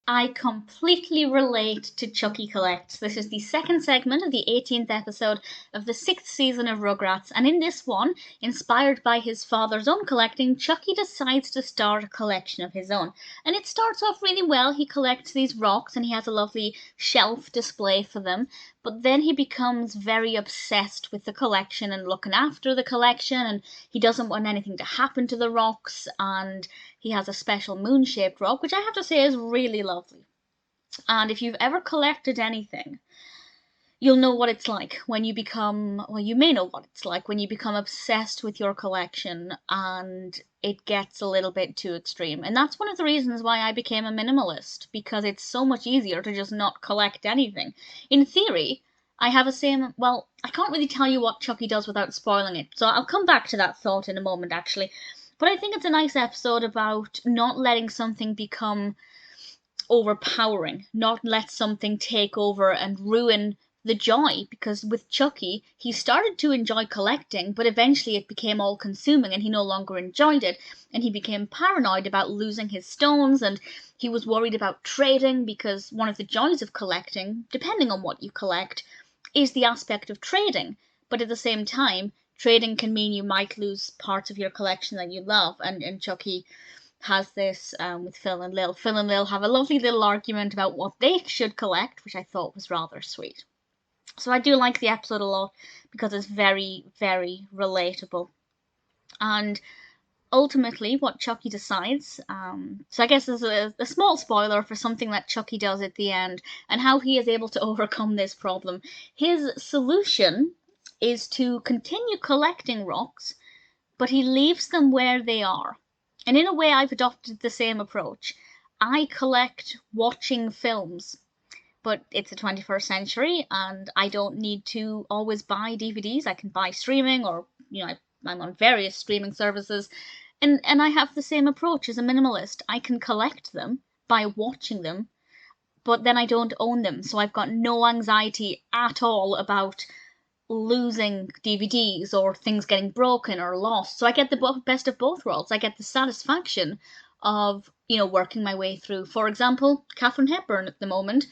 I completely relate to Chuckie Collects. This is the second segment of the 18th episode of the 6th season of Rugrats, and in this one, inspired by his father's own collecting, Chuckie decides to start a collection of his own. And it starts off really well. He collects these rocks and he has a lovely shelf display for them, but then he becomes very obsessed with the collection and looking after the collection, and he doesn't want anything to happen to the rocks, and he has a special moon-shaped rock, which I have to say is really lovely. And if you've ever collected anything, you'll know what it's like when you become, well, you may know what it's like when you become obsessed with your collection and it gets a little bit too extreme. And that's one of the reasons why I became a minimalist, because it's so much easier to just not collect anything. In theory, I have a same, well, I can't really tell you what Chuckie does without spoiling it, so I'll come back to that thought in a moment, actually. But I think it's a nice episode about not letting something become overpowering, not let something take over and ruin the joy. Because with Chuckie, he started to enjoy collecting, but eventually it became all consuming and he no longer enjoyed it. And he became paranoid about losing his stones, and he was worried about trading, because one of the joys of collecting, depending on what you collect, is the aspect of trading. But at the same time, trading can mean you might lose parts of your collection that you love, and Chuckie has this with Phil and Lil. Phil and Lil have a lovely little argument about what they should collect, which I thought was rather sweet. So I do like the episode a lot because it's very, very relatable. And ultimately, what Chuckie decides, so I guess there's a small spoiler for something that Chuckie does at the end and how he is able to overcome this problem. His solution is to continue collecting rocks, but he leaves them where they are. And in a way, I've adopted the same approach. I collect watching films, but it's the 21st century and I don't need to always buy DVDs. I can buy streaming, or, I'm on various streaming services. And I have the same approach as a minimalist. I can collect them by watching them, but then I don't own them. So I've got no anxiety at all about losing DVDs or things getting broken or lost. So I get the best of both worlds. I get the satisfaction of, working my way through, for example, Katharine Hepburn at the moment,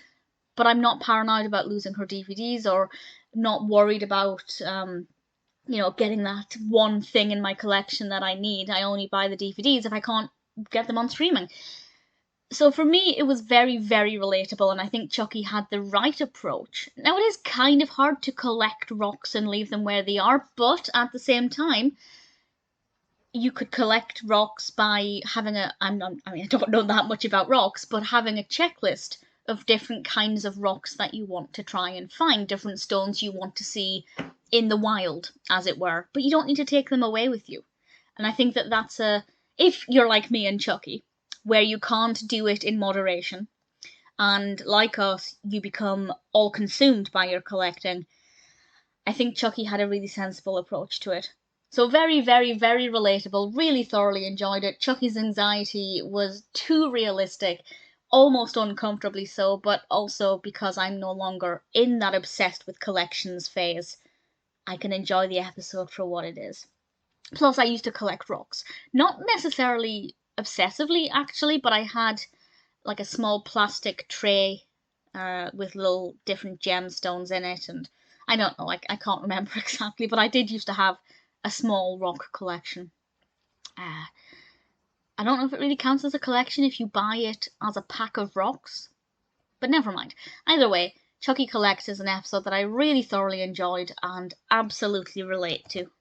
but I'm not paranoid about losing her DVDs or not worried about, getting that one thing in my collection that I need. I only buy the DVDs if I can't get them on streaming. So for me, it was very, very relatable, and I think Chuckie had the right approach. Now, it is kind of hard to collect rocks and leave them where they are, but at the same time, you could collect rocks by having I don't know that much about rocks, but having a checklist of different kinds of rocks that you want to try and find, different stones you want to see in the wild, as it were. But you don't need to take them away with you. And I think that that's if you're like me and Chuckie, where you can't do it in moderation, and like us, you become all consumed by your collecting, I think Chuckie had a really sensible approach to it. So very, very, very relatable, really thoroughly enjoyed it. Chuckie's anxiety was too realistic, almost uncomfortably so, but also because I'm no longer in that obsessed with collections phase, I can enjoy the episode for what it is. Plus, I used to collect rocks. Not necessarily obsessively, actually, but I had like a small plastic tray with little different gemstones in it, and I don't know, I can't remember exactly, but I did used to have a small rock collection. I don't know if it really counts as a collection if you buy it as a pack of rocks, but never mind. Either way, Chuckie Collects is an episode that I really thoroughly enjoyed and absolutely relate to.